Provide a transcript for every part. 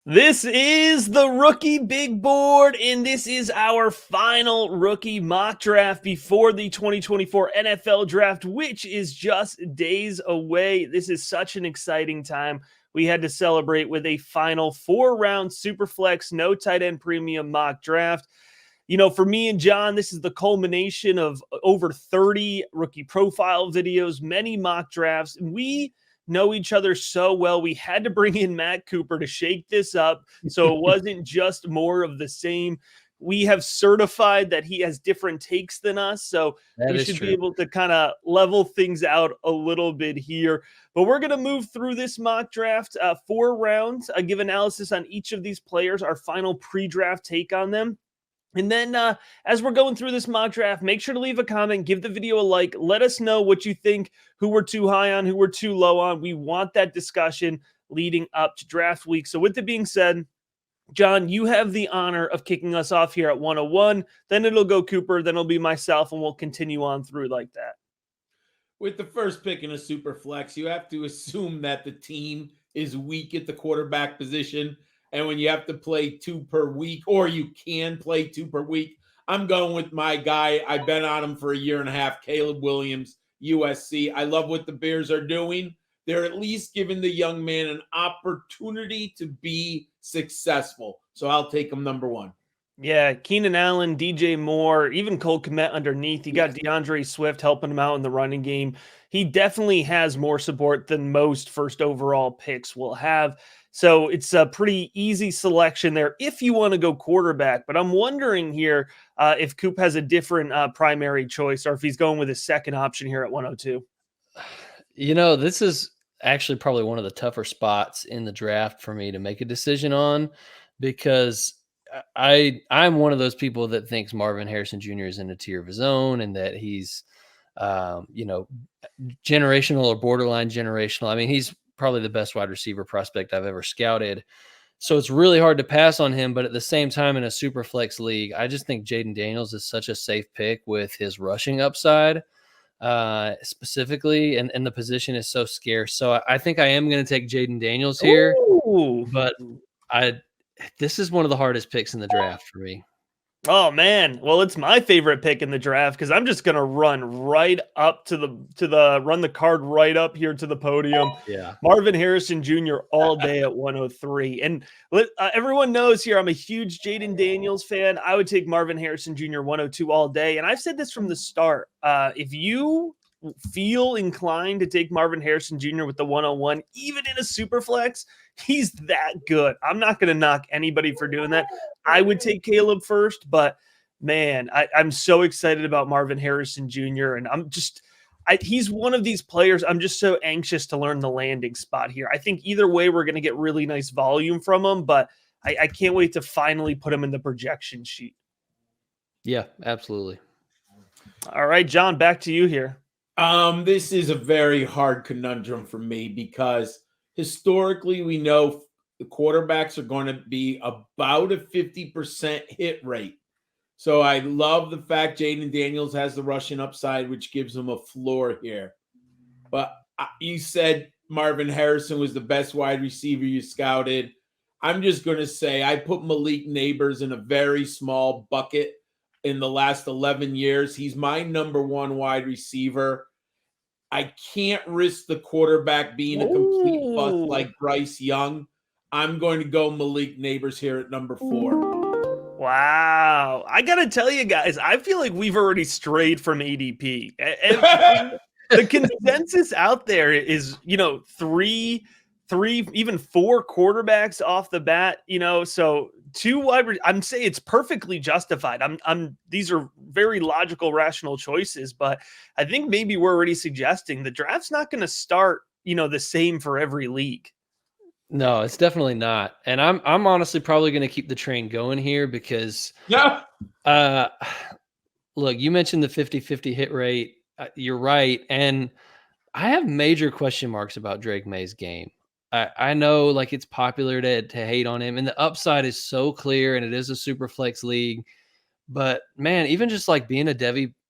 This is the rookie big board, and this is our final rookie mock draft before the 2024 NFL draft, which is just days away. This is such an exciting time. We had to celebrate with a final 4-round Superflex, no tight end premium mock draft. For me and John, this is the culmination of over 30 rookie profile videos, many mock drafts. We know each other so well. We had to bring in Matt Cooper to shake this up so it wasn't just more of the same. We have certified that he has different takes than us, so That we is should be true. able to kind of level things out a little bit here. But we're going to move through this mock draft, 4 rounds. I give analysis on each of these players, our final pre-draft take on them. And then as we're going through this mock draft, make sure to leave a comment, give the video a like. Let us know what you think, who we're too high on, who we're too low on. We want that discussion leading up to draft week. So with that being said, John, you have the honor of kicking us off here at 101. Then it'll go Cooper, then it'll be myself, and we'll continue on through like that. With the first pick in a super flex, you have to assume that the team is weak at the quarterback position. And when you have to play two per week, or you can play two per week, I'm going with my guy. I've been on him for a year and a half, Caleb Williams, USC. I love what the Bears are doing. They're at least giving the young man an opportunity to be successful. So I'll take him number one. Yeah, Keenan Allen, DJ Moore, even Cole Kmet underneath. You got DeAndre Swift helping him out in the running game. He definitely has more support than most first overall picks will have. So it's a pretty easy selection there if you want to go quarterback. But I'm wondering here if Coop has a different primary choice or if he's going with his second option here at 102. This is actually probably one of the tougher spots in the draft for me to make a decision on, because I'm one of those people that thinks Marvin Harrison Jr. is in a tier of his own and that he's, generational or borderline generational. I mean, he's probably the best wide receiver prospect I've ever scouted. So it's really hard to pass on him. But at the same time, in a super flex league, I just think Jayden Daniels is such a safe pick with his rushing upside specifically, and the position is so scarce. So I think I am going to take Jayden Daniels here. Ooh. But this is one of the hardest picks in the draft for me. Oh man, well, it's my favorite pick in the draft because I'm just gonna run right up to run the card right up here to the podium. Yeah, Marvin Harrison Jr. all day at 103, and everyone knows here I'm a huge Jayden Daniels fan. I would take Marvin Harrison Jr. 102 all day, and I've said this from the start. If you feel inclined to take Marvin Harrison Jr. with the 101, even in a super flex, he's that good. I'm not going to knock anybody for doing that. I would take Caleb first, but man, I'm so excited about Marvin Harrison Jr. And he's one of these players. I'm just so anxious to learn the landing spot here. I think either way, we're going to get really nice volume from him, but I can't wait to finally put him in the projection sheet. Yeah, absolutely. All right, John, back to you here. This is a very hard conundrum for me because historically we know the quarterbacks are going to be about a 50% hit rate. So I love the fact Jayden Daniels has the rushing upside, which gives him a floor here. But you said Marvin Harrison was the best wide receiver you scouted. I'm just going to say I put Malik Nabers in a very small bucket in the last 11 years. He's my number one wide receiver. I can't risk the quarterback being a complete bust like Bryce Young. I'm going to go Malik Nabers here at number 4. Wow. I got to tell you guys, I feel like we've already strayed from ADP. The consensus out there is, 3, even 4 quarterbacks off the bat, so 2 I'm saying it's perfectly justified. These are very logical, rational choices, but I think maybe we're already suggesting the draft's not going to start, the same for every league. No, it's definitely not. And I'm honestly probably going to keep the train going here because look, you mentioned the 50-50 hit rate. You're right. And I have major question marks about Drake May's game. I know like it's popular to hate on him, and the upside is so clear, and it is a super flex league. But man, even just like being a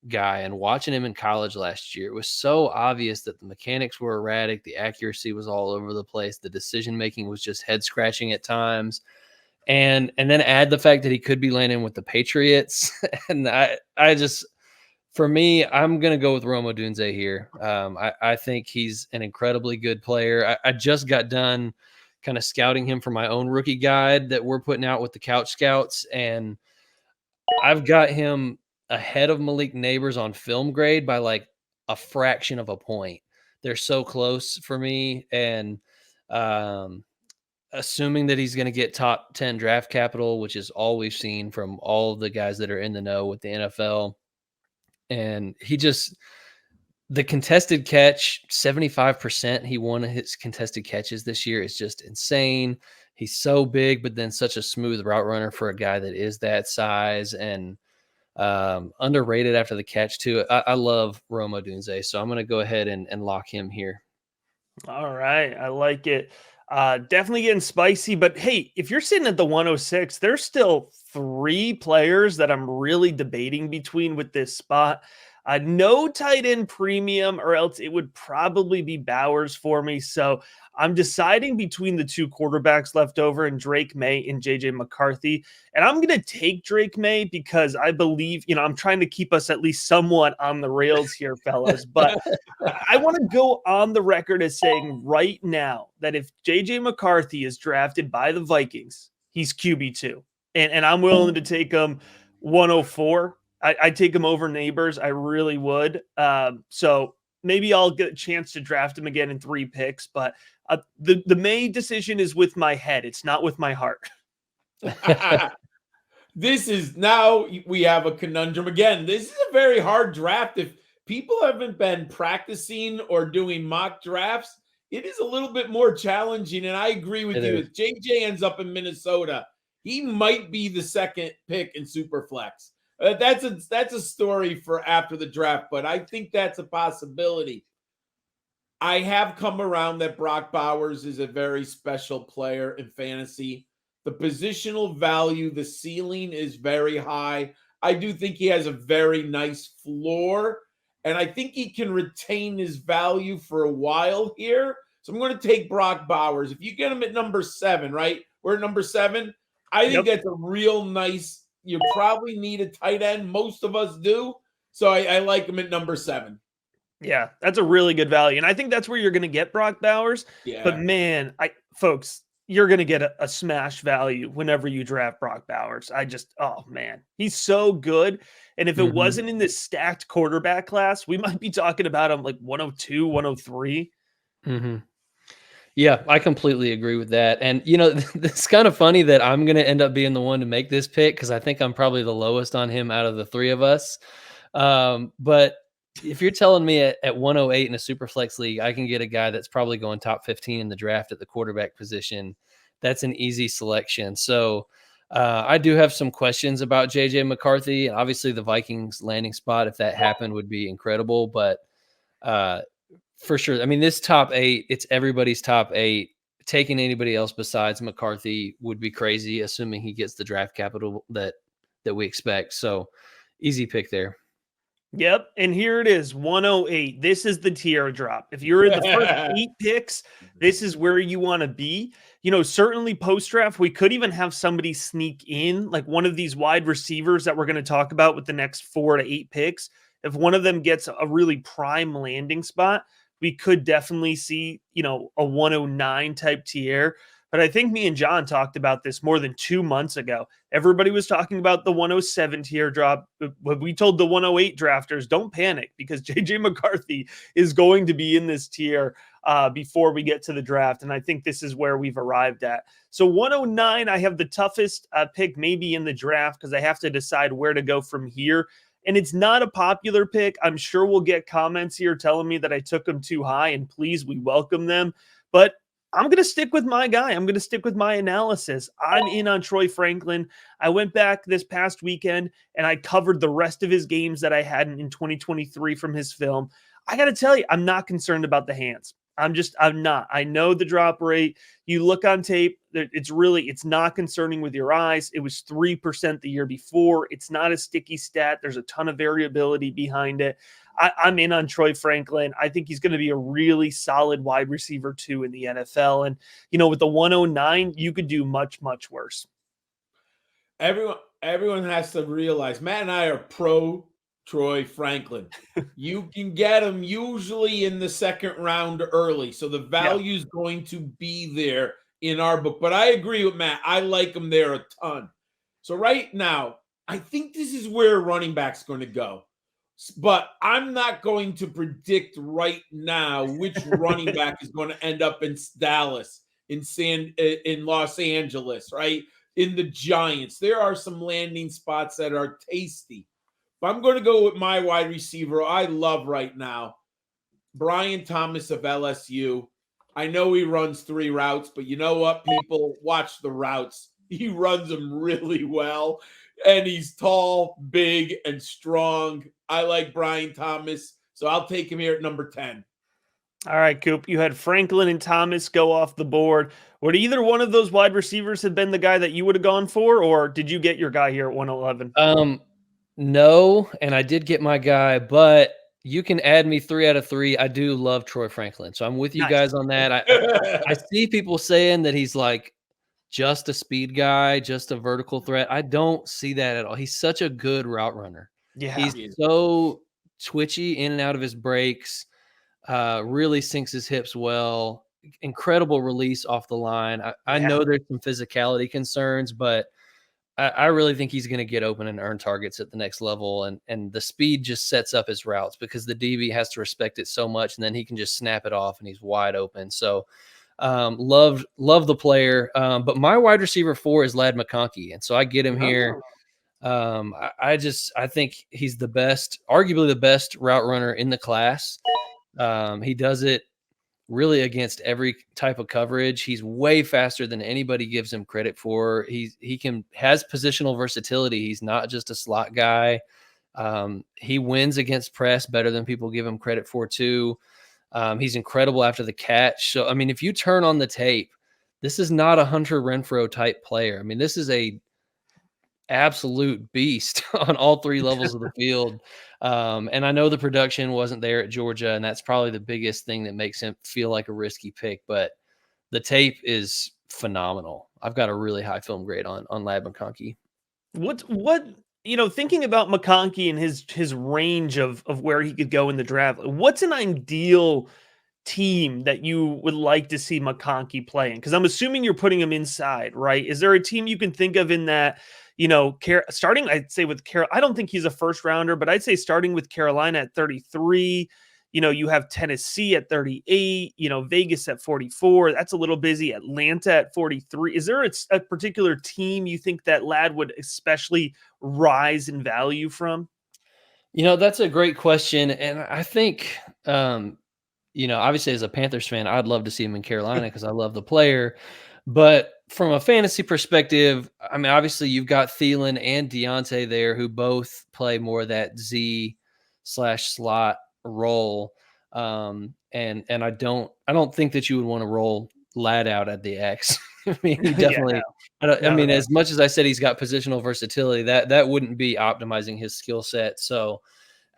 guy, and watching him in college last year, it was so obvious that the mechanics were erratic, the accuracy was all over the place, the decision making was just head scratching at times. And then add the fact that he could be landing with the Patriots. And I just, for me, I'm going to go with Rome Odunze here. I think he's an incredibly good player. I just got done kind of scouting him for my own rookie guide that we're putting out with the Couch Scouts. And I've got him ahead of Malik Neighbors on film grade by like a fraction of a point. They're so close for me. And, assuming that he's going to get top 10 draft capital, which is all we've seen from all of the guys that are in the know with the NFL. And the contested catch, 75%, he won his contested catches this year is just insane. He's so big, but then such a smooth route runner for a guy that is that size, and underrated after the catch too. I love Rome Odunze, so I'm going to go ahead and lock him here. All right. I like it. Definitely getting spicy, but hey, if you're sitting at the 106, there's still 3 players that I'm really debating between with this spot. No tight end premium, or else it would probably be Bowers for me. So I'm deciding between the 2 quarterbacks left over, and Drake May and JJ McCarthy. And I'm going to take Drake May because I believe, I'm trying to keep us at least somewhat on the rails here, fellas. But I want to go on the record as saying right now that if JJ McCarthy is drafted by the Vikings, he's QB2. And I'm willing to take him 104. I take him over Neighbors. I really would. So maybe I'll get a chance to draft him again in 3 picks. But the May decision is with my head. It's not with my heart. This is, now we have a conundrum again. This is a very hard draft. If people haven't been practicing or doing mock drafts, it is a little bit more challenging. And I agree with you. If JJ ends up in Minnesota, he might be the 2nd pick in Superflex. That's a story for after the draft, but I think that's a possibility. I have come around that Brock Bowers is a very special player in fantasy. The positional value, the ceiling is very high. I do think he has a very nice floor, and I think he can retain his value for a while here. So I'm going to take Brock Bowers. If you get him at number 7, right? We're at number 7. I think that's a real nice. You probably need a tight end. Most of us do. So I like him at number 7. Yeah, that's a really good value. And I think that's where you're going to get Brock Bowers. Yeah. But man, folks, you're going to get a smash value whenever you draft Brock Bowers. Oh man, he's so good. And if it wasn't in this stacked quarterback class, we might be talking about him like 102, 103. Yeah, I completely agree with that. And, it's kind of funny that I'm going to end up being the one to make this pick because I think I'm probably the lowest on him out of the 3 of us. But if you're telling me at 108 in a Superflex league, I can get a guy that's probably going top 15 in the draft at the quarterback position, that's an easy selection. So I do have some questions about JJ McCarthy. Obviously, the Vikings landing spot, if that happened, would be incredible. But for sure. I mean, this top 8, it's everybody's top 8. Taking anybody else besides McCarthy would be crazy, assuming he gets the draft capital that we expect. So easy pick there. Yep. And here it is, 108. This is the tier drop. If you're in the first 8 picks, this is where you want to be. Certainly post-draft, we could even have somebody sneak in, like one of these wide receivers that we're going to talk about with the next 4 to 8 picks. If one of them gets a really prime landing spot, we could definitely see, a 109 type tier. But I think me and John talked about this more than 2 months ago. Everybody was talking about the 107 tier drop. But we told the 108 drafters, don't panic because JJ McCarthy is going to be in this tier before we get to the draft. And I think this is where we've arrived at. So 109, I have the toughest pick maybe in the draft because I have to decide where to go from here. And it's not a popular pick. I'm sure we'll get comments here telling me that I took him too high, and please, we welcome them. But I'm going to stick with my guy. I'm going to stick with my analysis. I'm in on Troy Franklin. I went back this past weekend, and I covered the rest of his games that I had in 2023 from his film. I got to tell you, I'm not concerned about the hands. I'm not. I know the drop rate. You look on tape, it's not concerning with your eyes. It was 3% the year before. It's not a sticky stat. There's a ton of variability behind it. I'm in on Troy Franklin. I think he's going to be a really solid wide receiver too in the NFL. And, with the 109, you could do much, much worse. Everyone has to realize Matt and I are pro Troy Franklin. You can get him usually in the second round early. So the value is going to be there in our book. But I agree with Matt. I like him there a ton. So right now, I think this is where running back's going to go. But I'm not going to predict right now which running back is going to end up in Dallas, in Los Angeles, right? In the Giants. There are some landing spots that are tasty. But I'm going to go with my wide receiver I love right now, Brian Thomas of LSU. I know he runs 3 routes, but you know what, people? Watch the routes. He runs them really well, and he's tall, big, and strong. I like Brian Thomas, so I'll take him here at number 10. All right, Coop, you had Franklin and Thomas go off the board. Would either one of those wide receivers have been the guy that you would have gone for, or did you get your guy here at 111? No, and I did get my guy, but you can add me 3 out of 3. I do love Troy Franklin, so I'm with you guys on that. I see people saying that he's like just a speed guy, just a vertical threat. I don't see that at all. He's such a good route runner. Yeah, he's so twitchy in and out of his breaks. Really sinks his hips well. Incredible release off the line. I know there's some physicality concerns, but I really think he's going to get open and earn targets at the next level. And the speed just sets up his routes because the DB has to respect it so much, and then he can just snap it off and he's wide open. So love the player. But my wide receiver 4 is Ladd McConkey. And so I get him here. I think he's the best, arguably the best route runner in the class. He does it really against every type of coverage. He's way faster than anybody gives him credit for. He has positional versatility. He's not just a slot guy. He wins against press better than people give him credit for too. He's incredible after the catch. So, I mean, if you turn on the tape, this is not a Hunter Renfrow type player. I mean, this is a absolute beast on all 3 levels of the field. And I know the production wasn't there at Georgia, and that's probably the biggest thing that makes him feel like a risky pick, but the tape is phenomenal. I've got a really high film grade on Ladd McConkey. What thinking about McConkey and his range of where he could go in the draft, what's an ideal team that you would like to see McConkey playing? Because I'm assuming you're putting him inside, right? Is there a team you can think of in that, starting, I'd say with Carolina, I don't think he's a first rounder, but I'd say starting with Carolina at 33, you have Tennessee at 38, Vegas at 44. That's a little busy. Atlanta at 43. Is there a particular team you think that Ladd would especially rise in value from? That's a great question. And I think, obviously as a Panthers fan, I'd love to see him in Carolina because I love the player. But from a fantasy perspective, I mean, obviously you've got Thielen and Deontay there who both play more that Z/slot role. And I don't think that you would want to roll Ladd out at the X. I mean, he definitely, as much as I said he's got positional versatility, that wouldn't be optimizing his skill set. So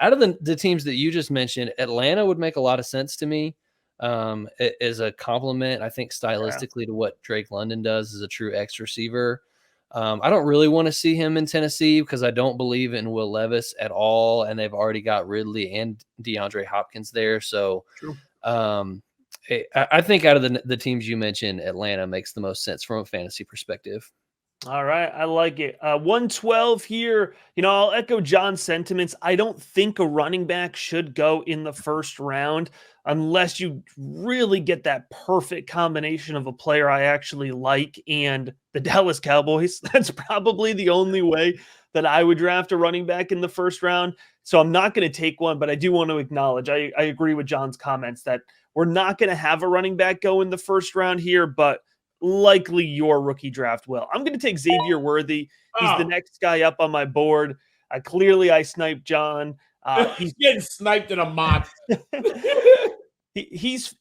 out of the teams that you just mentioned, Atlanta would make a lot of sense to me. As a compliment, I think stylistically to what Drake London does as a true X receiver. I don't really want to see him in Tennessee because I don't believe in Will Levis at all, and they've already got Ridley and DeAndre Hopkins there. So I think out of the teams you mentioned, Atlanta makes the most sense from a fantasy perspective. All right. I like it. 112 here. I'll echo John's sentiments. I don't think a running back should go in the first round unless you really get that perfect combination of a player I actually like and the Dallas Cowboys. That's probably the only way that I would draft a running back in the first round. So I'm not going to take one, but I do want to acknowledge, I agree with John's comments that we're not going to have a running back go in the first round here, but likely your rookie draft will. I'm going to take Xavier Worthy. He's the next guy up on my board. I sniped John. He's getting sniped in a mock. He's,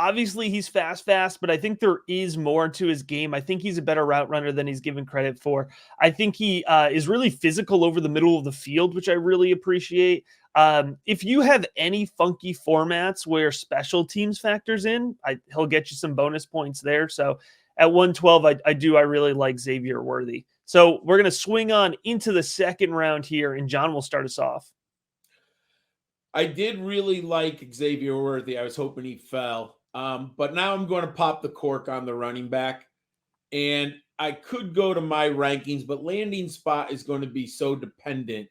obviously he's fast, but I think there is more to his game. I think he's a better route runner than he's given credit for. I think he is really physical over the middle of the field, which I really appreciate. If you have any funky formats where special teams factors in, he'll get you some bonus points there. So at 112, I really like Xavier Worthy. So we're going to swing on into the second round here, and John will start us off. I did really like Xavier Worthy. I was hoping he fell. But now I'm going to pop the cork on the running back. And I could go to my rankings, but landing spot is going to be so dependent.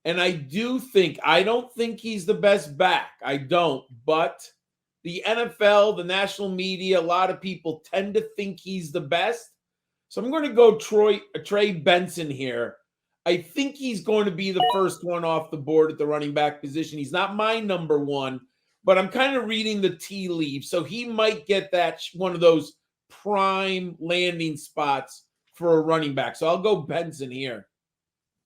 And I don't think he's the best back. I don't. But the NFL, the national media, a lot of people tend to think he's the best. So I'm going to go Trey Benson here. I think he's going to be the first one off the board at the running back position. He's not my number one, but I'm kind of reading the tea leaves. So he might get that one of those prime landing spots for a running back. So I'll go Benson here.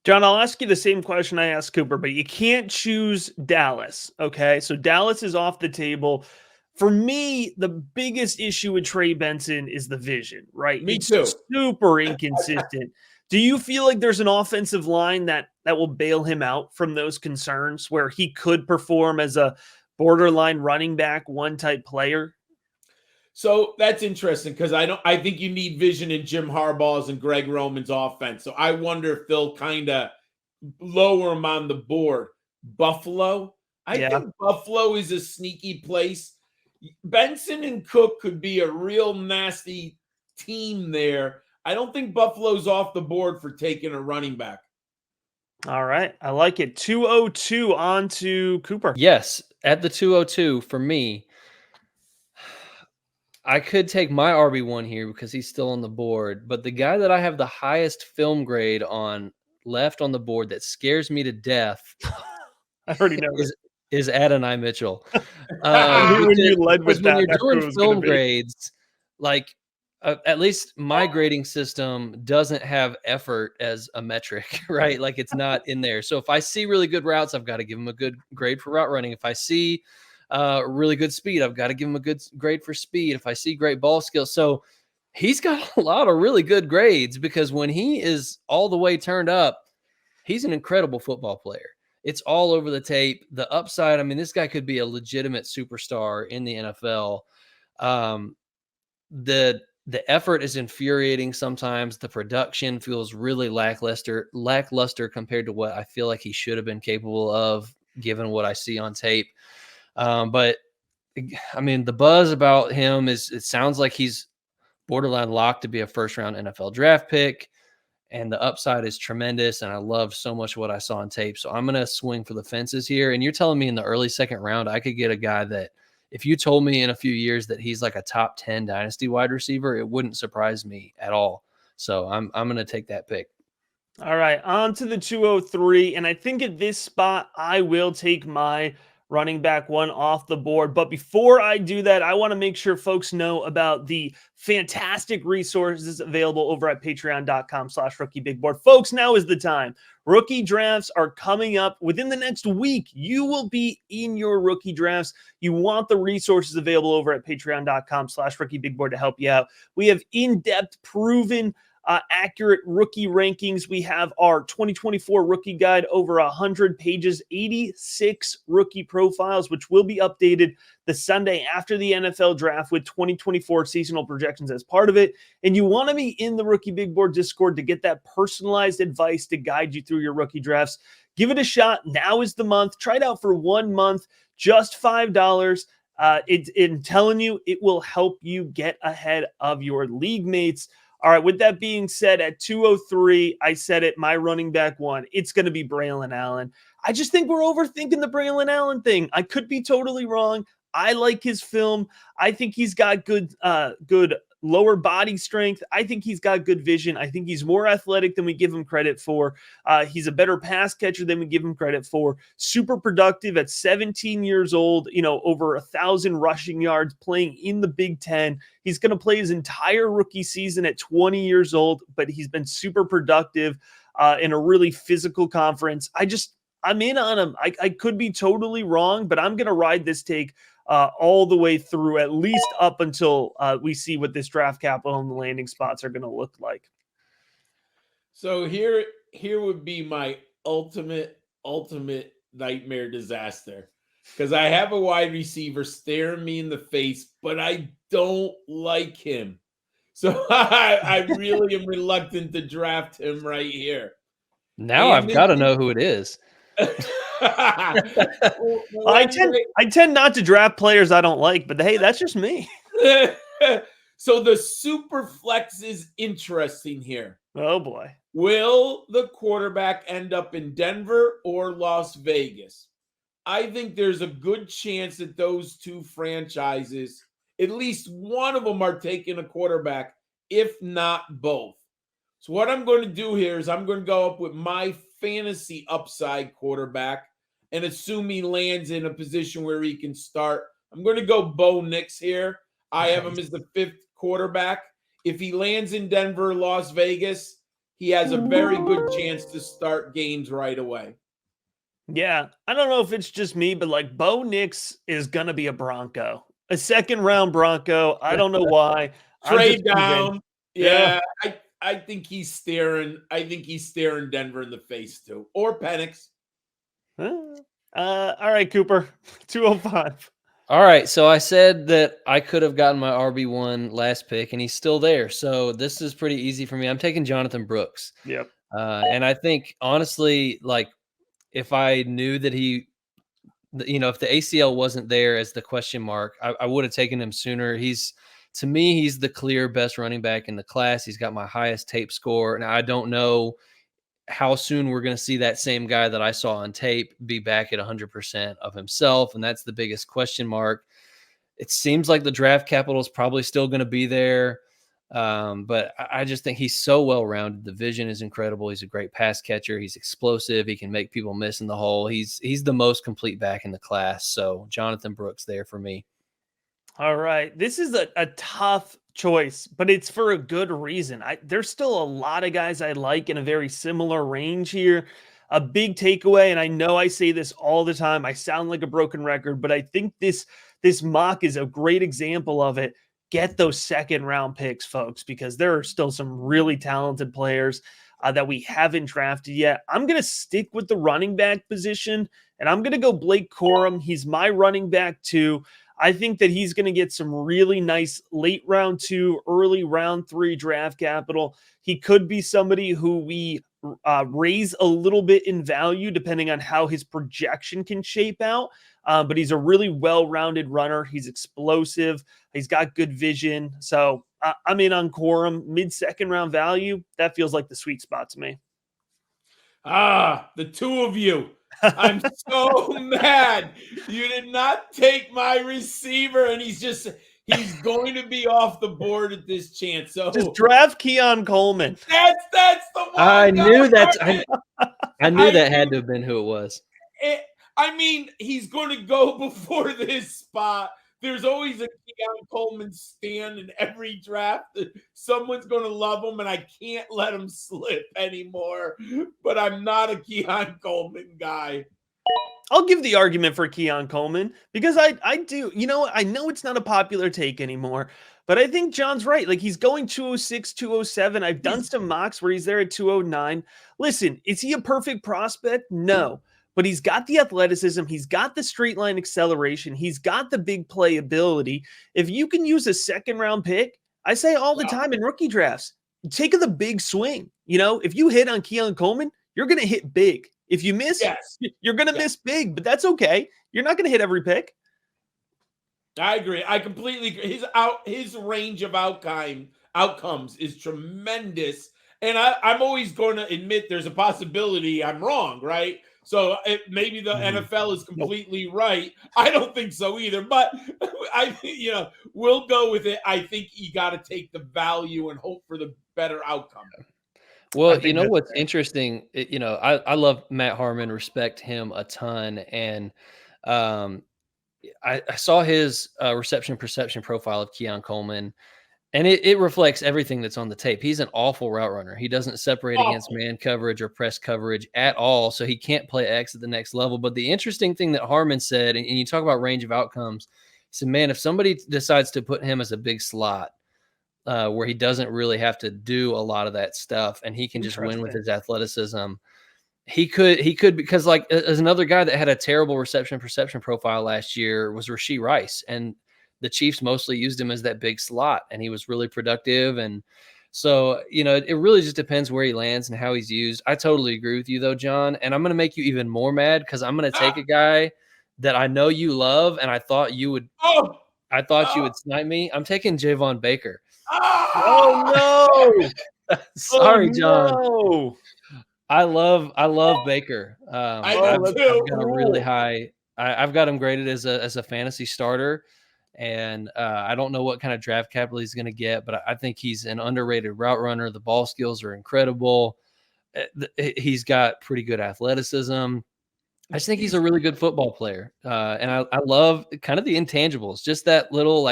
John, I'll ask you the same question I asked Cooper, but you can't choose Dallas. Okay. So Dallas is off the table. For me, the biggest issue with Trey Benson is the vision, right? Me too. Super inconsistent. Do you feel like there's an offensive line that will bail him out from those concerns where he could perform as a borderline running back one type player? So that's interesting because I think you need vision in Jim Harbaugh's and Greg Roman's offense. So I wonder if they'll kind of lower him on the board. Buffalo, I think Buffalo is a sneaky place. Benson and Cook could be a real nasty team there. I don't think Buffalo's off the board for taking a running back. All right. I like it. 202 on to Cooper. Yes. At the 202 for me, I could take my RB1 here because he's still on the board, but the guy that I have the highest film grade on left on the board that scares me to death I already know is Adonai Mitchell. When you're doing film grades, like at least my grading system doesn't have effort as a metric, right? Like it's not in there. So if I see really good routes, I've got to give him a good grade for route running. If I see really good speed, I've got to give him a good grade for speed. If I see great ball skills. So he's got a lot of really good grades because when he is all the way turned up, he's an incredible football player. It's all over the tape. The upside, I mean, this guy could be a legitimate superstar in the NFL. The effort is infuriating sometimes. The production feels really lackluster compared to what I feel like he should have been capable of, given what I see on tape. But I mean, the buzz about him it sounds like he's borderline locked to be a first-round NFL draft pick, and the upside is tremendous. And I love so much what I saw on tape. So I'm going to swing for the fences here. And you're telling me in the early second round, I could get a guy that, if you told me in a few years that he's like a top 10 dynasty wide receiver, it wouldn't surprise me at all. So I'm going to take that pick. All right, on to the 203. And I think at this spot, I will take my running back one off the board. But before I do that, I want to make sure folks know about the fantastic resources available over at patreon.com/rookiebigboard. Folks, now is the time. Rookie drafts are coming up within the next week. You will be in your rookie drafts. You want the resources available over at patreon.com/rookiebigboard to help you out. We have in-depth, proven, accurate rookie rankings. We have our 2024 rookie guide, over 100 pages, 86 rookie profiles, which will be updated the Sunday after the NFL draft with 2024 seasonal projections as part of it. And you want to be in the Rookie Big Board Discord to get that personalized advice to guide you through your rookie drafts. Give it a shot. Now is the month. Try it out for 1 month, just $5. I'm telling you, it will help you get ahead of your league mates. All right, with that being said, at 203, I said it, my running back one, it's going to be Braylon Allen. I just think we're overthinking the Braylon Allen thing. I could be totally wrong. I like his film. I think he's got good lower body strength. I think he's got good vision. I think he's more athletic than we give him credit for. He's a better pass catcher than we give him credit for. Super productive at 17 years old, over 1,000 rushing yards, playing in the Big Ten. He's going to play his entire rookie season at 20 years old, but he's been super productive in a really physical conference. I'm in on him. I could be totally wrong, but I'm going to ride this take. all the way through, at least up until we see what this draft capital and the landing spots are going to look like. So here would be my ultimate nightmare disaster, because I have a wide receiver staring me in the face, but I don't like him. So I really am reluctant to draft him right here. Now I've got to know who it is. I tend not to draft players I don't like, but hey, that's just me. So the super flex is interesting here. Oh boy. Will the quarterback end up in Denver or Las Vegas? I think there's a good chance that those two franchises, at least one of them, are taking a quarterback, if not both. So what I'm going to do here is I'm going to go up with my fantasy upside quarterback and assume he lands in a position where he can start. I'm going to go Bo Nix here. I have him as the 5th quarterback. If he lands in Denver, Las Vegas, he has a very good chance to start games right away. Yeah, I don't know if it's just me, but like Bo Nix is going to be a Bronco, a 2nd round Bronco. I don't know why. Trade down. Yeah. I think he's staring. I think he's staring Denver in the face too, or Penix. All right, Cooper, 205. All right, so I said that I could have gotten my RB1 last pick, and he's still there. So this is pretty easy for me. I'm taking Jonathan Brooks. Yep. And I think, honestly, like if I knew that he, if the ACL wasn't there as the question mark, I would have taken him sooner. To me, he's the clear best running back in the class. He's got my highest tape score. Now, I don't know how soon we're going to see that same guy that I saw on tape be back at 100% of himself, and that's the biggest question mark. It seems like the draft capital is probably still going to be there, but I just think he's so well-rounded. The vision is incredible. He's a great pass catcher. He's explosive. He can make people miss in the hole. He's the most complete back in the class, so Jonathan Brooks there for me. All right. This is a tough choice, but it's for a good reason. There's still a lot of guys I like in a very similar range here. A big takeaway, and I know I say this all the time, I sound like a broken record, but I think this mock is a great example of it. Get those 2nd round picks, folks, because there are still some really talented players that we haven't drafted yet. I'm going to stick with the running back position, and I'm going to go Blake Corum. He's my running back too. I think that he's going to get some really nice late round 2, early round 3 draft capital. He could be somebody who we raise a little bit in value depending on how his projection can shape out. But he's a really well-rounded runner. He's explosive. He's got good vision. So I'm in on Corum, mid-2nd round value. That feels like the sweet spot to me. The two of you. I'm so mad. You did not take my receiver, and he's going to be off the board at this chance. So just draft Keon Coleman. That's the one. I knew that had to have been who it was. I mean, he's going to go before this spot. There's always a Keon Coleman stand in every draft. Someone's going to love him, and I can't let him slip anymore. But I'm not a Keon Coleman guy. I'll give the argument for Keon Coleman because I do. I know it's not a popular take anymore, but I think John's right. Like, he's going 206, 207. I've done some mocks where he's there at 209. Listen, is he a perfect prospect? No. But he's got the athleticism. He's got the straight line acceleration. He's got the big play ability. If you can use a 2nd round pick, I say all the time in rookie drafts, take the big swing. If you hit on Keon Coleman, you're going to hit big. If you miss, you're going to miss big, but that's okay. You're not going to hit every pick. I agree. I completely agree. His range of outcomes is tremendous. And I'm always going to admit there's a possibility I'm wrong, right? So maybe the NFL is completely right. I don't think so either, but we'll go with it. I think you got to take the value and hope for the better outcome. Well, what's interesting, I love Matt Harmon, respect him a ton. And I saw his reception perception profile of Keon Coleman, and it reflects everything that's on the tape. He's an awful route runner. He doesn't separate against man coverage or press coverage at all, so he can't play X at the next level. But the interesting thing that Harmon said, and you talk about range of outcomes, said, man, if somebody decides to put him as a big slot, where he doesn't really have to do a lot of that stuff and he can just win with his athleticism, he could, because like as another guy that had a terrible reception perception profile last year was Rashee Rice, and the Chiefs mostly used him as that big slot, and he was really productive. And so, it really just depends where he lands and how he's used. I totally agree with you though, John, and I'm going to make you even more mad because I'm going to take a guy that I know you love, and I thought you would snipe me. I'm taking Javon Baker. Oh no! Sorry, John. No. I love Baker. I've got a really high. I've got him graded as a fantasy starter, and I don't know what kind of draft capital he's going to get, but I think he's an underrated route runner. The ball skills are incredible. He's got pretty good athleticism. I just think he's a really good football player, and I love kind of the intangibles, just that little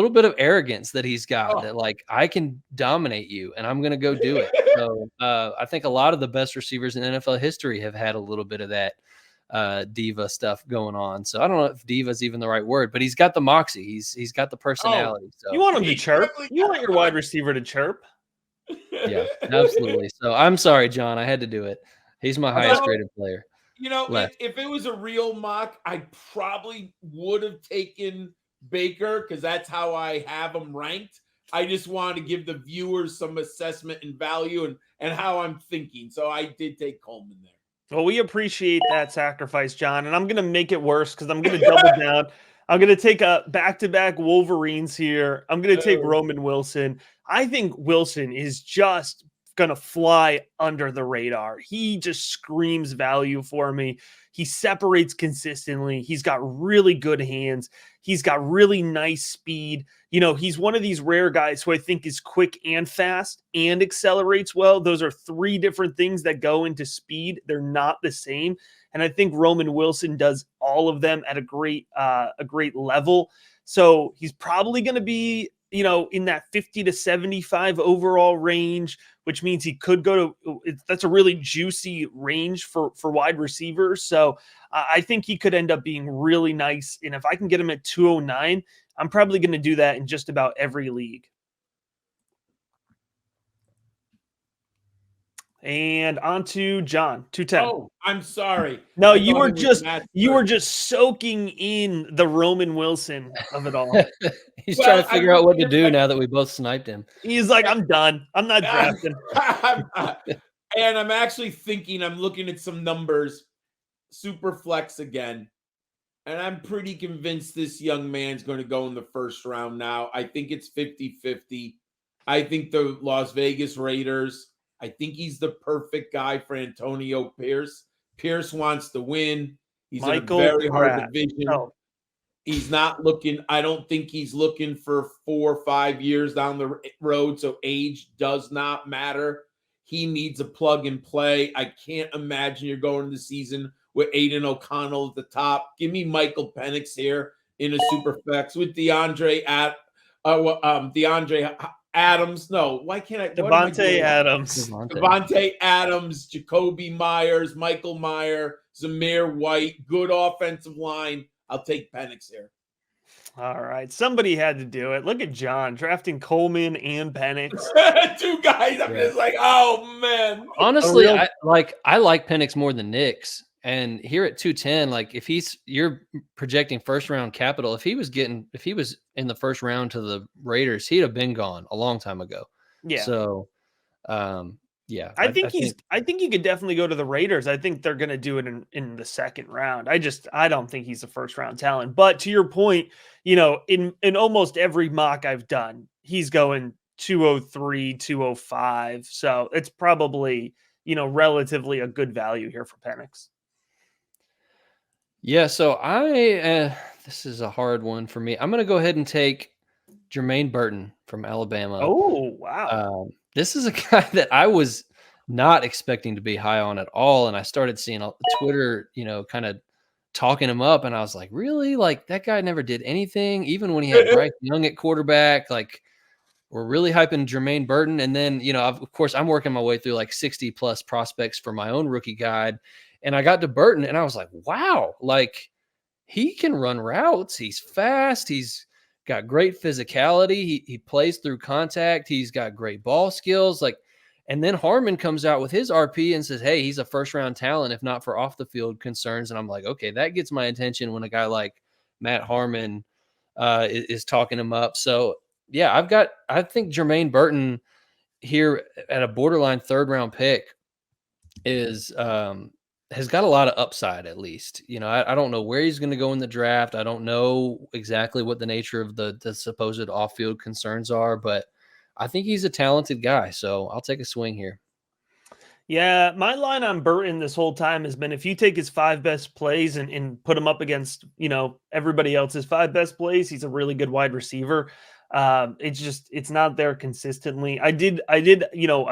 bit of arrogance that he's got, that like, I can dominate you and I'm going to go do it. So I think a lot of the best receivers in NFL history have had a little bit of that diva stuff going on. So I don't know if diva is even the right word, but he's got the moxie. He's got the personality. So you want him to chirp? You want your wide receiver to chirp? Yeah, absolutely. So I'm sorry, John. I had to do it. He's my highest graded player. If it was a real mock, I probably would have taken Baker because that's how I have him ranked. I just wanted to give the viewers some assessment and value and how I'm thinking. So I did take Coleman there. Well, we appreciate that sacrifice, John. And I'm going to make it worse because I'm going to double down. I'm going to take a back-to-back Wolverines here. I'm going to take Roman Wilson. I think Wilson is just going to fly under the radar. He just screams value for me. He separates consistently. He's got really good hands. He's got really nice speed. He's one of these rare guys who I think is quick and fast and accelerates well. Those are three different things that go into speed. They're not the same. And I think Roman Wilson does all of them at a great level. So he's probably going to be, in that 50 to 75 overall range, which means he could go to, that's a really juicy range for wide receivers. So I think he could end up being really nice. And if I can get him at 209, I'm probably going to do that in just about every league. And on to John, 210. Oh, I'm sorry. No, you were just soaking in the Roman Wilson of it all. He's trying to figure out what to do now that we both sniped him. He's like, I'm done. I'm not drafting. And I'm actually thinking, I'm looking at some numbers, super flex again. And I'm pretty convinced this young man's going to go in the first round now. I think it's 50-50. I think the Las Vegas Raiders, I think he's the perfect guy for Antonio Pierce. Pierce wants to win. He's in a very hard division. No. He's not looking, I don't think he's looking for 4 or 5 years down the road. So age does not matter. He needs a plug and play. I can't imagine you're going into the season with Aiden O'Connell at the top. Give me Michael Penix here in a super flex with DeAndre Adams. No, why can't I? Devontae Adams. Devontae Adams, Jacoby Myers, Michael Mayer, Zamir White. Good offensive line. I'll take Penix here. All right. Somebody had to do it. Look at John drafting Coleman and Penix. Two guys. I'm just like, oh, man. Honestly, I like Penix more than Nix. And here at 210, like if you're projecting first round capital, if he was in the first round to the Raiders, he'd have been gone a long time ago. Yeah. So, yeah, I think he could definitely go to the Raiders. I think they're going to do it in the second round. I don't think he's a first round talent, but to your point, in almost every mock I've done, he's going 203, 205. So it's probably, relatively a good value here for Penix. Yeah, so this is a hard one for me. I'm going to go ahead and take Jermaine Burton from Alabama. Oh, wow. This is a guy that I was not expecting to be high on at all, and I started seeing Twitter, kind of talking him up, and I was like, really? Like, that guy never did anything, even when he had Bryce Young at quarterback. Like, we're really hyping Jermaine Burton, and then, of course, I'm working my way through like 60-plus prospects for my own rookie guide. And I got to Burton and I was like, wow, like he can run routes. He's fast. He's got great physicality. He plays through contact. He's got great ball skills. Like, and then Harmon comes out with his RP and says, "Hey, he's a first round talent, if not for off the field concerns." And I'm like, okay, that gets my attention when a guy like Matt Harmon is talking him up. So yeah, I think Jermaine Burton here at a borderline third round pick is has got a lot of upside, at least. I don't know where he's going to go in the draft. I don't know exactly what the nature of the supposed off-field concerns are, but I think he's a talented guy. So I'll take a swing here. Yeah, my line on Burton this whole time has been if you take his 5 best plays and put him up against, everybody else's 5 best plays, he's a really good wide receiver. It's not there consistently. I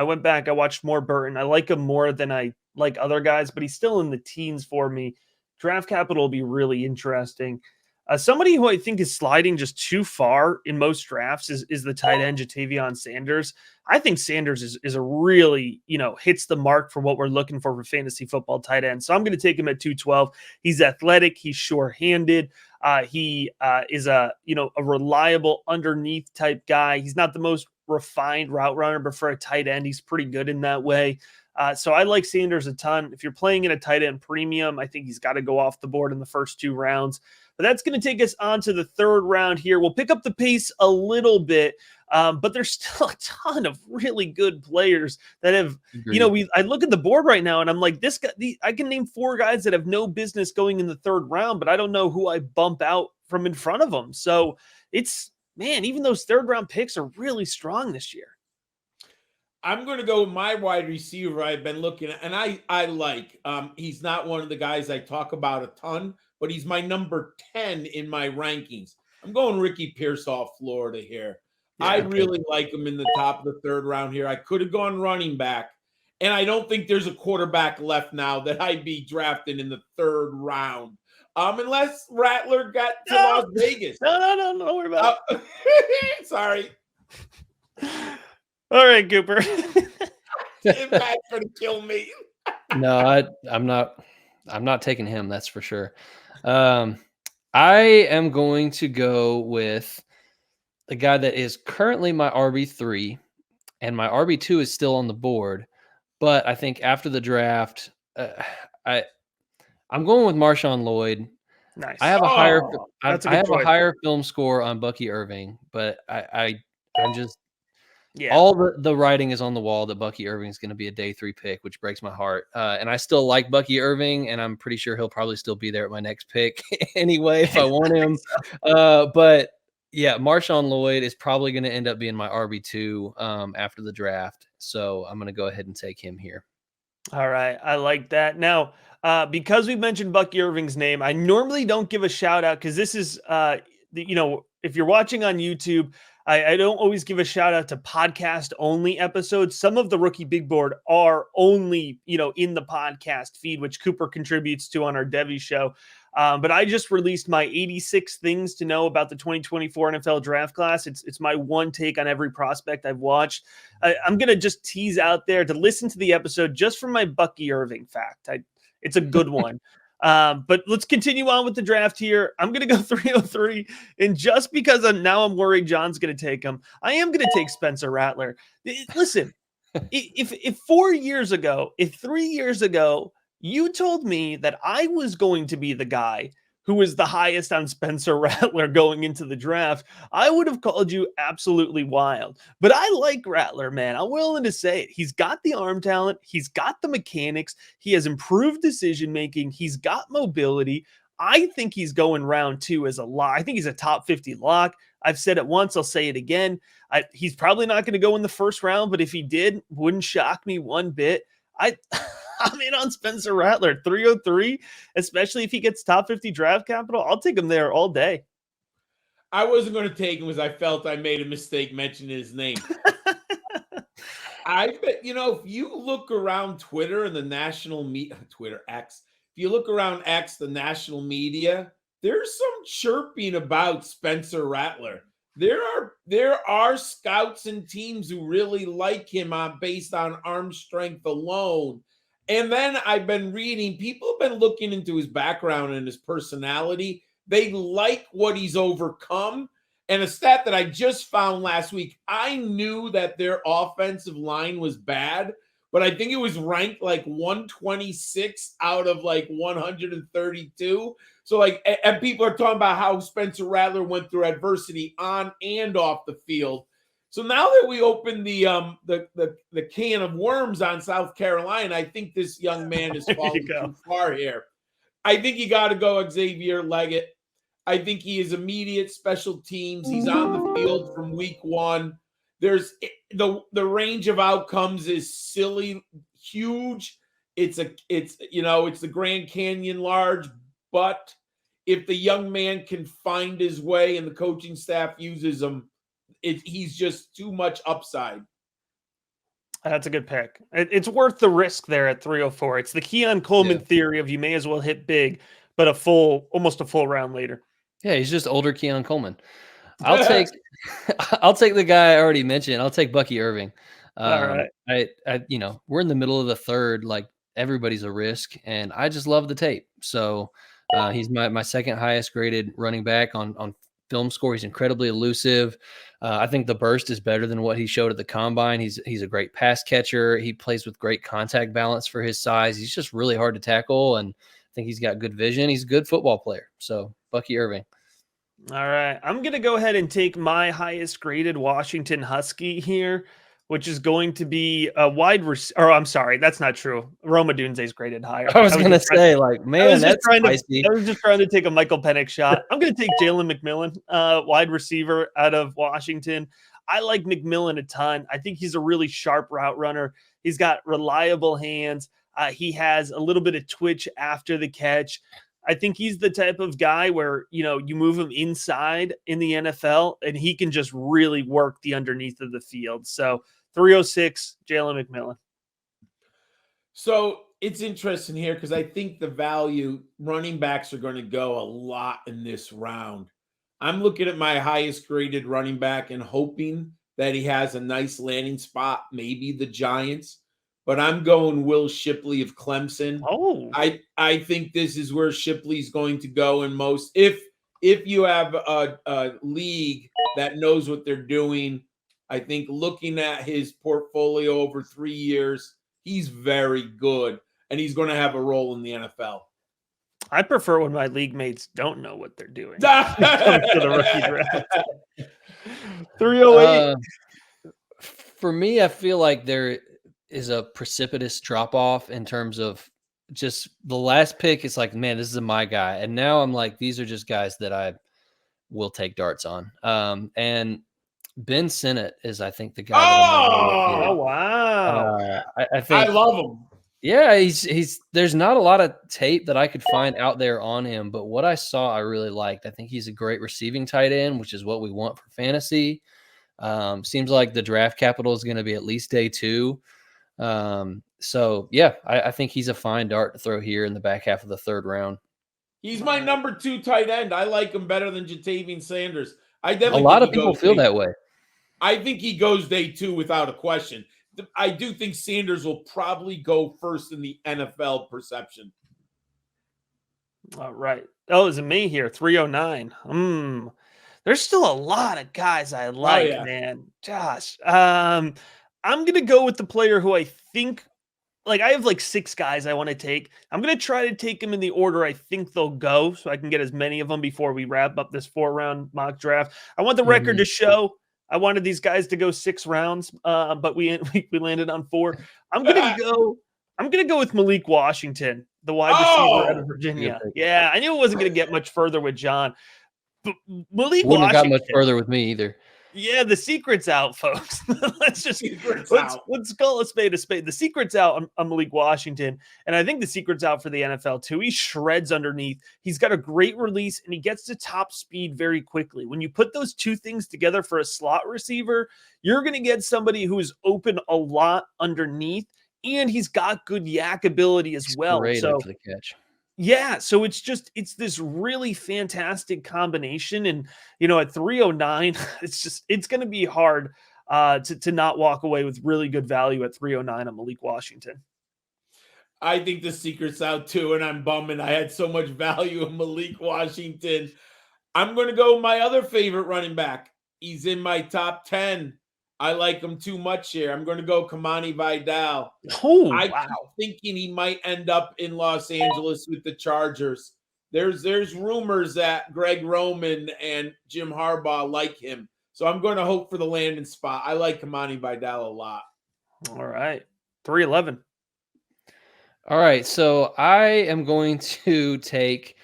went back, I watched more Burton. I like him more than I like other guys, but he's still in the teens for me. Draft capital will be really interesting. Somebody who I think is sliding just too far in most drafts is the tight end Jatavion Sanders. I think Sanders is a really, hits the mark for what we're looking for fantasy football tight end. So I'm going to take him at 212. He's athletic. He's sure-handed. He is a reliable underneath type guy. He's not the most refined route runner, but for a tight end, he's pretty good in that way. So I like Sanders a ton. If you're playing in a tight end premium, I think he's got to go off the board in the first 2 rounds. But that's going to take us on to the 3rd round here. We'll pick up the pace a little bit, but there's still a ton of really good players that have, I look at the board right now and I'm like, this guy, I can name 4 guys that have no business going in the 3rd round, but I don't know who I bump out from in front of them. So even those 3rd round picks are really strong this year. I'm going to go with my wide receiver I've been looking at, and I like. He's not one of the guys I talk about a ton, but he's my number 10 in my rankings. I'm going Ricky Pearsall, Florida here. Yeah, I really like him in the top of the 3rd round here. I could have gone running back, and I don't think there's a quarterback left now that I'd be drafting in the 3rd round. Unless Rattler got to Las Vegas. No, don't worry about it. Sorry. All right, Cooper. Impact's going to kill me. No, I'm not taking him. That's for sure. I am going to go with a guy that is currently my RB3, and my RB2 is still on the board. But I think after the draft, I'm going with Marshawn Lloyd. Nice. I have a higher film score on Bucky Irving, but I'm just. Yeah. All the writing is on the wall that Bucky Irving is going to be a day 3 pick, which breaks my heart. And I still like Bucky Irving, and I'm pretty sure he'll probably still be there at my next pick anyway if I want him. But yeah, Marshawn Lloyd is probably going to end up being my RB2 after the draft. So I'm going to go ahead and take him here. All right. I like that. Now, because we mentioned Bucky Irving's name, I normally don't give a shout out because this is, if you're watching on YouTube, I don't always give a shout out to podcast only episodes. Some of the Rookie Big Board are only, in the podcast feed, which Cooper contributes to on our Devy show. But I just released my 86 things to know about the 2024 NFL draft class. It's my one take on every prospect I've watched. I'm going to just tease out there to listen to the episode just for my Bucky Irving fact. It's a good one. But let's continue on with the draft here. I'm going to go 303. And just because I'm worried John's going to take him, I am going to take Spencer Rattler. Listen, if 3 years ago, you told me that I was going to be the guy who was the highest on Spencer Rattler going into the draft, I would have called you absolutely wild. But I like Rattler, man. I'm willing to say it. He's got the arm talent. He's got the mechanics. He has improved decision-making. He's got mobility. I think he's going round 2 as a lock. I think he's a top 50 lock. I've said it once. I'll say it again. He's probably not going to go in the first round, but if he did, wouldn't shock me one bit. I'm in on Spencer Rattler, 303, especially if he gets top 50 draft capital. I'll take him there all day. I wasn't going to take him because I felt I made a mistake mentioning his name. I bet, if you look around Twitter and the national media, Twitter X, if you look around X, the national media, there's some chirping about Spencer Rattler. There are scouts and teams who really like him based on arm strength alone. And then I've been reading, people have been looking into his background and his personality. They like what he's overcome. And a stat that I just found last week, I knew that their offensive line was bad, but I think it was ranked like 126 out of like 132. So like, and people are talking about how Spencer Rattler went through adversity on and off the field. So now that we open the can of worms on South Carolina, I think this young man is falling too far here. I think you got to go Xavier Leggett. I think he is immediate special teams. He's on the field from week one. There's the range of outcomes is silly, huge. It's the Grand Canyon large, but if the young man can find his way and the coaching staff uses him, he's just too much upside. That's a good pick. It's worth the risk there at 304. It's the Keon Coleman theory of you may as well hit big, but almost a full round later. Yeah, he's just older Keon Coleman. I'll take the guy I already mentioned. I'll take Bucky Irving. All right. We're in the middle of the third, like everybody's a risk, and I just love the tape. So he's my second highest graded running back on film score. He's incredibly elusive. I think the burst is better than what he showed at the combine. He's a great pass catcher. He plays with great contact balance for his size. He's just really hard to tackle, and I think he's got good vision. He's a good football player. So Bucky Irving. All right. I'm going to go ahead and take my highest graded Washington Husky here, which is going to be a wide receiver. Or I'm sorry, that's not true. Roma Dunze's graded higher. I was going to say, man, that's spicy. I was just trying to take a Michael Penix shot. I'm going to take Jalen McMillan, wide receiver out of Washington. I like McMillan a ton. I think he's a really sharp route runner. He's got reliable hands. He has a little bit of twitch after the catch. I think he's the type of guy where, you move him inside in the NFL and he can just really work the underneath of the field. So 306, Jalen McMillan. So it's interesting here because I think the value running backs are going to go a lot in this round. I'm looking at my highest graded running back and hoping that he has a nice landing spot, maybe the Giants. But I'm going Will Shipley of Clemson. Oh, I think this is where Shipley's going to go in most. If you have a league that knows what they're doing, I think looking at his portfolio over 3 years, he's very good, and he's going to have a role in the NFL. I prefer when my league mates don't know what they're doing. To the rookie draft. 308. For me, I feel like there is a precipitous drop off in terms of just the last pick. It's like, man, this is my guy. And now I'm like, these are just guys that I will take darts on. And Ben Sinnott is, I think, the guy. Oh, wow. I think I love him. Yeah, he's there's not a lot of tape that I could find out there on him, but what I saw, I really liked. I think he's a great receiving tight end, which is what we want for fantasy. Seems like the draft capital is going to be at least day 2. So yeah, I think he's a fine dart to throw here in the back half of the third round. He's my number 2 tight end. I like him better than Jatavian Sanders. A lot of people feel that way. I think he goes day 2 without a question. I do think Sanders will probably go first in the NFL perception. All right. Oh, is it me here? 309. There's still a lot of guys I like, man. Josh. I'm going to go with the player who I think, like, I have like 6 guys I want to take. I'm going to try to take them in the order I think they'll go so I can get as many of them before we wrap up this 4-round mock draft. I want the record to show. I wanted these guys to go 6 rounds, but we landed on 4. I'm gonna go with Malik Washington, the wide receiver out of Virginia. Yeah, I knew it wasn't gonna get much further with John, but Malik wouldn't Washington have got much further with me either. Yeah, the secret's out, folks. let's call a spade a spade. The secret's out on Malik Washington, and I think the secret's out for the NFL too. He shreds underneath. He's got a great release, and he gets to top speed very quickly. When you put those 2 things together for a slot receiver, you're going to get somebody who is open a lot underneath, and he's got good yak ability as well. Great so after the catch. Yeah, so it's this really fantastic combination, and at 309, it's going to be hard to not walk away with really good value at 309 on Malik Washington. I think the secret's out too, and I'm bumming. I had so much value in Malik Washington. I'm going to go with my other favorite running back. He's in my top 10. I like him too much here. I'm going to go Kamani Vidal. Oh, I wow. keep thinking he might end up in Los Angeles with the Chargers. There's rumors that Greg Roman and Jim Harbaugh like him. So I'm going to hope for the landing spot. I like Kamani Vidal a lot. All right. 311. All right, so I am going to take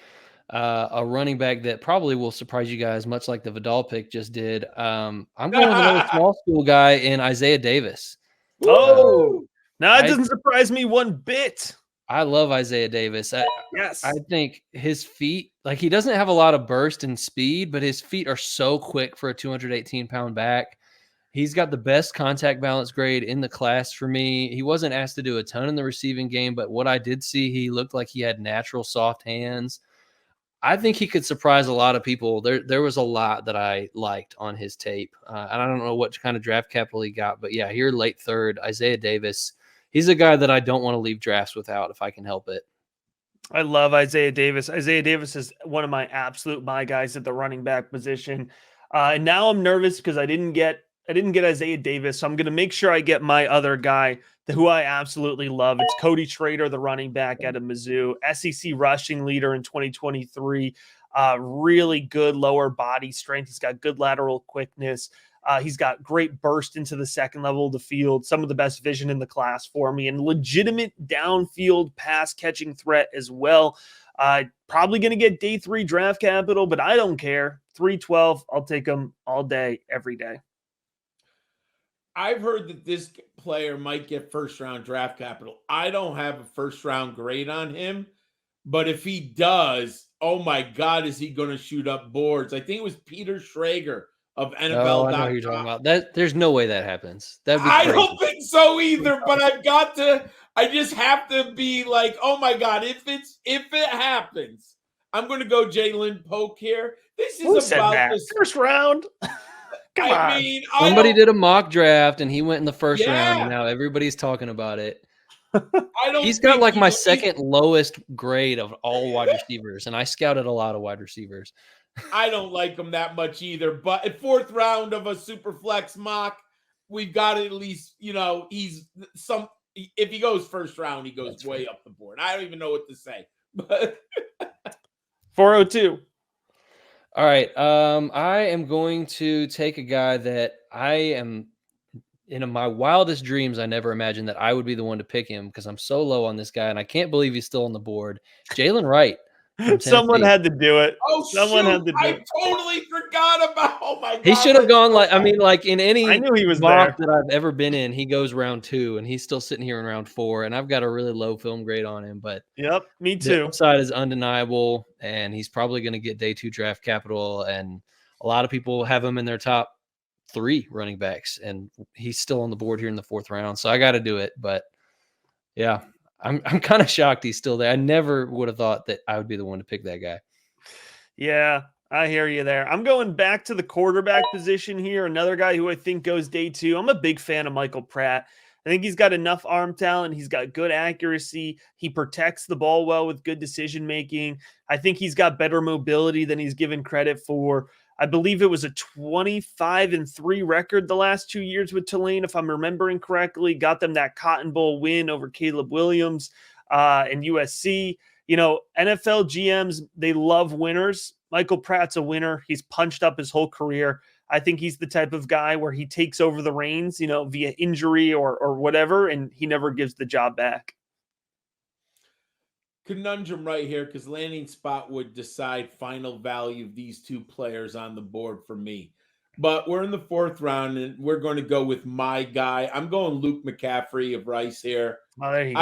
a running back that probably will surprise you guys, much like the Vidal pick just did. I'm going with another small school guy in Isaiah Davis. Oh, now it I- doesn't surprise me one bit. I love Isaiah Davis. Yes. I think his feet, like he doesn't have a lot of burst and speed, but his feet are so quick for a 218-pound back. He's got the best contact balance grade in the class for me. He wasn't asked to do a ton in the receiving game, but what I did see, he looked like he had natural soft hands. I think he could surprise a lot of people. There was a lot that I liked on his tape. And I don't know what kind of draft capital he got, but yeah, here late third, Isaiah Davis. He's a guy that I don't want to leave drafts without if I can help it. I love Isaiah Davis. Isaiah Davis is one of my absolute my guys at the running back position. And now I'm nervous because I didn't get Isaiah Davis. So I'm going to make sure I get my other guy who I absolutely love. It's Cody Schrader, the running back out of Mizzou, SEC rushing leader in 2023. Really good lower body strength. He's got good lateral quickness. He's got great burst into the second level of the field, some of the best vision in the class for me, and legitimate downfield pass catching threat as well. Probably going to get day 3 draft capital, but I don't care. 312, I'll take him all day, every day. I've heard that this player might get first-round draft capital. I don't have a first-round grade on him, but if he does, oh my God, is he going to shoot up boards? I think it was Peter Schrager of NFL. Oh, I know who you're talking about. That there's no way that happens. That'd be I crazy. don't think so either, but I just have to be like, oh my God, if it happens, I'm going to go Jalen Polk here. This Who is said about that? this. First round? Come on. I mean, Somebody did a mock draft and he went in the first round, Yeah. and now everybody's talking about it. I don't He's got think like my he's- second lowest grade of all wide receivers, and I scouted a lot of wide receivers. I don't like him that much either. But at 4th round of a super flex mock, we've got to at least, he's some. If he goes first round, he goes way up the board. I don't even know what to say. But 402. All right. I am going to take a guy that I am in my wildest dreams. I never imagined that I would be the one to pick him because I'm so low on this guy, and I can't believe he's still on the board. Jalen Wright. from Someone Tennessee. had to do it. Someone shoot, had to do I it. totally forgot about. Oh my God, He should have gone like in any I knew he was mock there. that I've ever been in, he goes round 2, and he's still sitting here in round 4, and I've got a really low film grade on him, but Yep, me the too. upside is undeniable, and he's probably going to get day 2 draft capital, and a lot of people have him in their top 3 running backs, and he's still on the board here in the 4th round, so I got to do it. But yeah, I'm kind of shocked he's still there. I never would have thought that I would be the one to pick that guy. Yeah, I hear you there. I'm going back to the quarterback position here. Another guy who I think goes day 2. I'm a big fan of Michael Pratt. I think he's got enough arm talent. He's got good accuracy. He protects the ball well with good decision making. I think he's got better mobility than he's given credit for. I believe it was a 25-3 record the last 2 years with Tulane, if I'm remembering correctly. Got them that Cotton Bowl win over Caleb Williams and USC. You know, NFL GMs, they love winners. Michael Pratt's a winner. He's punched up his whole career. I think he's the type of guy where he takes over the reins, you know, via injury or whatever, and he never gives the job back. Conundrum right here because landing spot would decide final value of these 2 players on the board for me. But we're in the 4th round, and we're going to go with my guy. I'm going Luke McCaffrey of Rice here. Oh, there you go.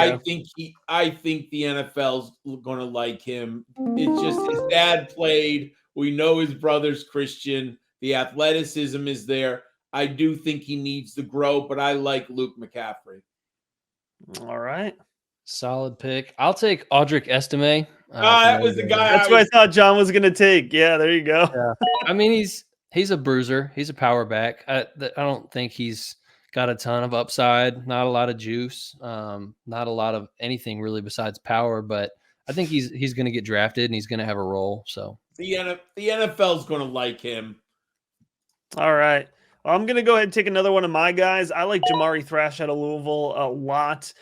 I think the NFL's going to like him. It's just his dad played. We know his brother's Christian. The athleticism is there. I do think he needs to grow, but I like Luke McCaffrey. All right. Solid pick. I'll take Audric Estime. That was the guy. That's what I thought John was going to take. Yeah, there you go. I mean, he's a bruiser. He's a power back. I don't think he's got a ton of upside, not a lot of juice, not a lot of anything really besides power. But I think he's going to get drafted and he's going to have a role. So The NFL is going to like him. All right. Well, I'm going to go ahead and take another one of my guys. I like Jamari Thrash out of Louisville a lot.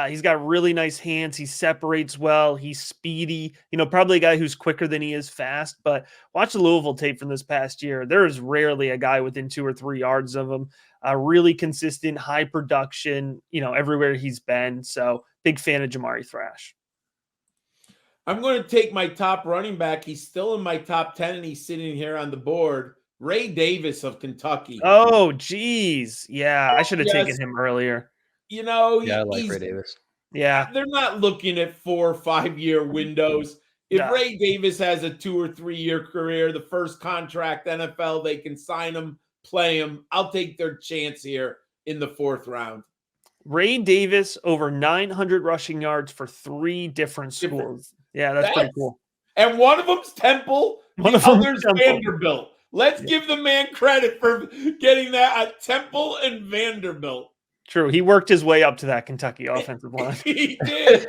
He's got really nice hands. He separates well. He's speedy. Probably a guy who's quicker than he is fast. But watch the Louisville tape from this past year. There is rarely a guy within 2 or 3 yards of him. Really consistent, high production, everywhere he's been. So big fan of Jamari Thrash. I'm going to take my top running back. He's still in my top 10, and he's sitting here on the board. Ray Davis of Kentucky. Oh, geez. Yeah, I should have taken him earlier. yeah, I like Ray Davis. Yeah. They're not looking at 4 or 5 year windows. If Ray Davis has a 2 or 3 year career, the first contract NFL, they can sign him, play him. I'll take their chance here in the 4th round. Ray Davis over 900 rushing yards for 3 different schools. Yeah, that's pretty cool. And one of them's Temple, the other's Vanderbilt. Let's give the man credit for getting that at Temple and Vanderbilt. True. He worked his way up to that Kentucky offensive line. He did.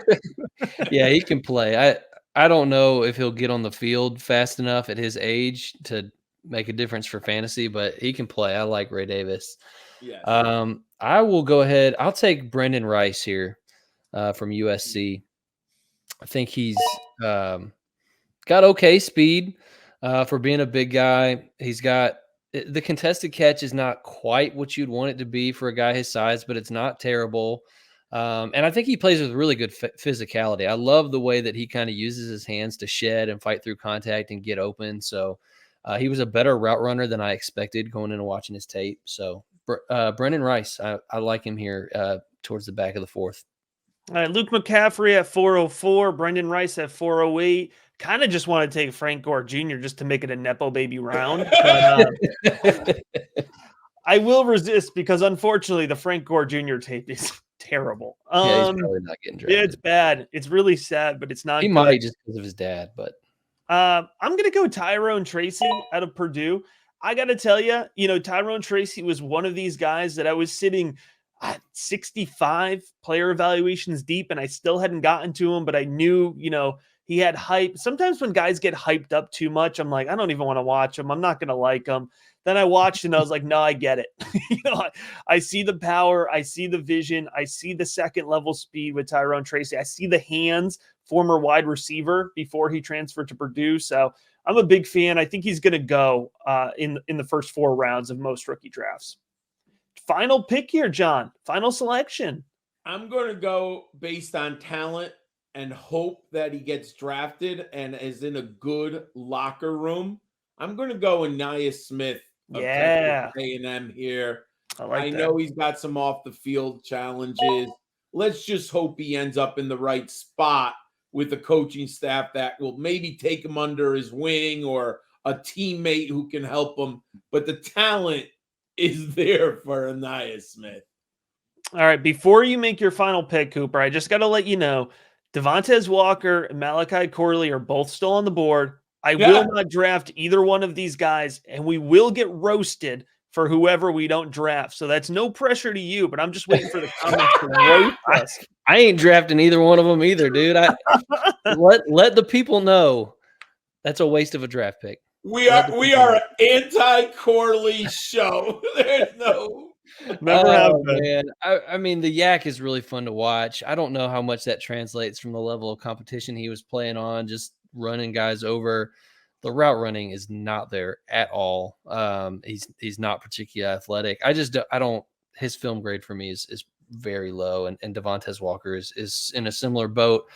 Yeah, he can play. I don't know if he'll get on the field fast enough at his age to make a difference for fantasy, but he can play. I like Ray Davis. Yes. I will go ahead. I'll take Brendan Rice here from USC. I think he's got okay speed for being a big guy. He's got the contested catch is not quite what you'd want it to be for a guy his size, but it's not terrible. And I think he plays with really good physicality. I love the way that he kind of uses his hands to shed and fight through contact and get open. So he was a better route runner than I expected going in and watching his tape. So Brendan Rice, I like him here towards the back of the 4th. All right, Luke McCaffrey at 404, Brendan Rice at 408. Kind of just want to take Frank Gore Jr. just to make it a Nepo baby round. But, I will resist because, unfortunately, the Frank Gore Jr. tape is terrible. Yeah, he's probably not getting drafted. Yeah, it's bad. It's really sad, but it's not. He might just because of his dad, but I'm going to go Tyrone Tracy out of Purdue. I got to tell you, Tyrone Tracy was one of these guys that I was sitting at 65 player evaluations deep, and I still hadn't gotten to him, but I knew, he had hype. Sometimes when guys get hyped up too much, I'm like, I don't even want to watch him. I'm not going to like him. Then I watched and I was like, no, I get it. I see the power. I see the vision. I see the second level speed with Tyrone Tracy. I see the hands, former wide receiver before he transferred to Purdue. So I'm a big fan. I think he's going to go in the first 4 rounds of most rookie drafts. Final pick here, John. Final selection. I'm going to go based on talent and hope that he gets drafted and is in a good locker room. I'm going to go Ainias Smith of Texas A&M here. I know he's got some off the field challenges. Let's just hope he ends up in the right spot with a coaching staff that will maybe take him under his wing or a teammate who can help him. But the talent is there for Ainias Smith. All right. Before you make your final pick, Cooper, I just got to let you know, Devontae Walker and Malachi Corley are both still on the board. I will not draft either one of these guys, and we will get roasted for whoever we don't draft. So that's no pressure to you, but I'm just waiting for the comments to roast us. I ain't drafting either one of them either, dude. Let the people know that's a waste of a draft pick. We are an anti-Corley show. There's no. Man. I mean, the Yak is really fun to watch. I don't know how much that translates from the level of competition he was playing on, just running guys over. The route running is not there at all. He's not particularly athletic. I don't. His film grade for me is very low, and Devontae Walker is in a similar boat.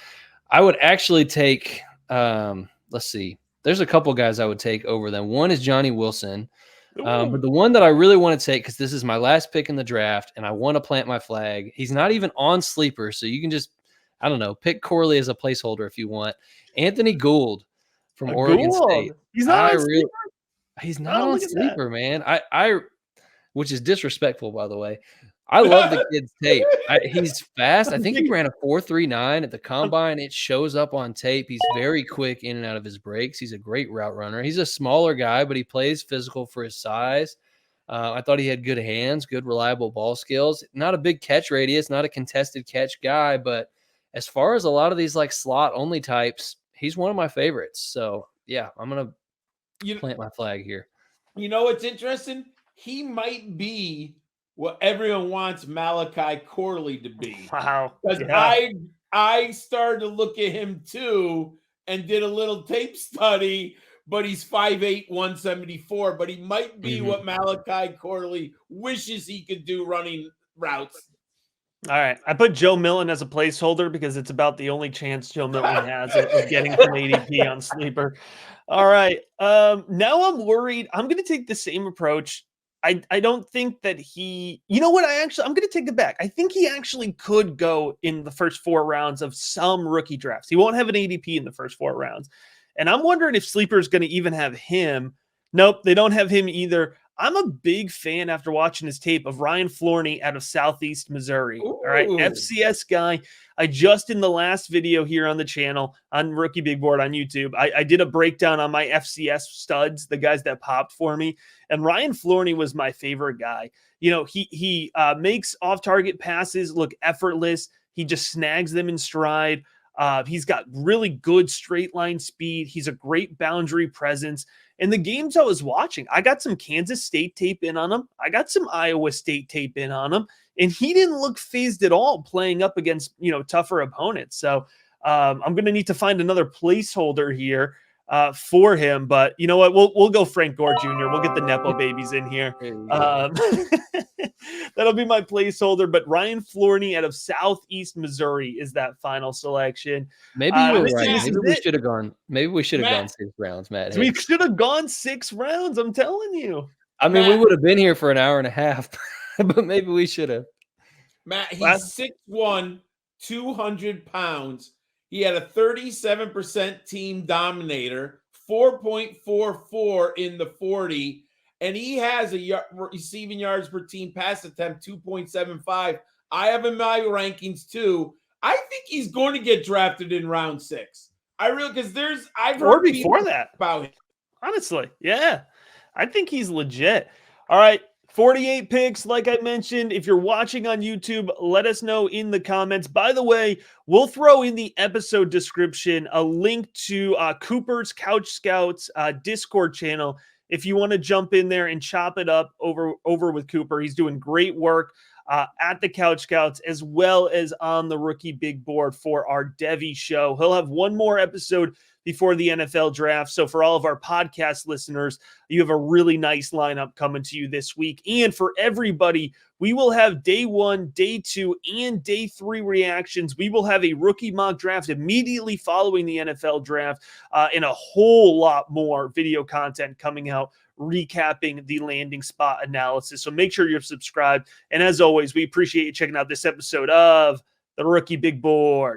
I would actually take. Let's see. There's a couple guys I would take over them. One is Johnny Wilson. But the one that I really want to take, because this is my last pick in the draft, and I want to plant my flag. He's not even on sleeper, so you can just, I don't know, pick Corley as a placeholder if you want. Anthony Gould from Oregon State. He's not on sleeper? He's not on sleeper, man. I which is disrespectful, by the way. I love the kid's tape. He's fast. I think he ran a 4.39 at the combine. It shows up on tape. He's very quick in and out of his breaks. He's a great route runner. He's a smaller guy, but he plays physical for his size. I thought he had good hands, good reliable ball skills. Not a big catch radius, not a contested catch guy, but as far as a lot of these like slot only types, he's one of my favorites. So yeah, I'm gonna plant my flag here. You know what's interesting? He might be what everyone wants Malachi Corley to be. Wow. Because I started to look at him too and did a little tape study, but he's 5'8", 174. But he might be what Malachi Corley wishes he could do running routes. All right. I put Joe Milton as a placeholder because it's about the only chance Joe Milton has of getting some ADP on Sleeper. All right. Now I'm worried. I'm going to take the same approach. I don't think that you know what? I'm going to take it back. I think he actually could go in the first 4 rounds of some rookie drafts. He won't have an ADP in the first 4 rounds. And I'm wondering if Sleeper is going to even have him. Nope, they don't have him either. I'm a big fan after watching his tape of Ryan Florney out of Southeast Missouri. Ooh. All right, FCS guy. I just in the last video here on the channel on Rookie Big Board on YouTube, I did a breakdown on my FCS studs, the guys that popped for me. And Ryan Florney was my favorite guy. You know, he makes off-target passes look effortless. He just snags them in stride. He's got really good straight line speed. He's a great boundary presence. And the games I was watching, I got some Kansas State tape in on him. I got some Iowa State tape in on him. And he didn't look phased at all playing up against, tougher opponents. So I'm going to need to find another placeholder here for him. But you know what? We'll go Frank Gore Jr. We'll get the Nepo babies in here. That'll be my placeholder. But Ryan Florney out of Southeast Missouri is that final selection. Maybe you're right. Maybe we should have gone. Maybe we should have gone 6 rounds, Matt. We should have gone 6 rounds. I'm telling you. I mean, we would have been here for an hour and a half, but maybe we should have. Matt, he's 6'1", 200 pounds. He had a 37% team dominator, 4.44 in the 40, and he has a receiving yards per team pass attempt 2.75. I have him in my rankings too. I think he's going to get drafted in round 6. I've heard before that about him. Honestly, yeah, I think he's legit. All right. 48 picks, like I mentioned. If you're watching on YouTube, let us know in the comments. By the way, we'll throw in the episode description a link to Cooper's Couch Scouts Discord channel. If you want to jump in there and chop it up over with Cooper, he's doing great work at the Couch Scouts as well as on the Rookie Big Board for our Devy show. He'll have one more episode before the NFL draft. So for all of our podcast listeners, you have a really nice lineup coming to you this week. And for everybody, we will have day 1, day 2, and day 3 reactions. We will have a rookie mock draft immediately following the NFL draft and a whole lot more video content coming out recapping the landing spot analysis. So make sure you're subscribed. And as always, we appreciate you checking out this episode of the Rookie Big Board.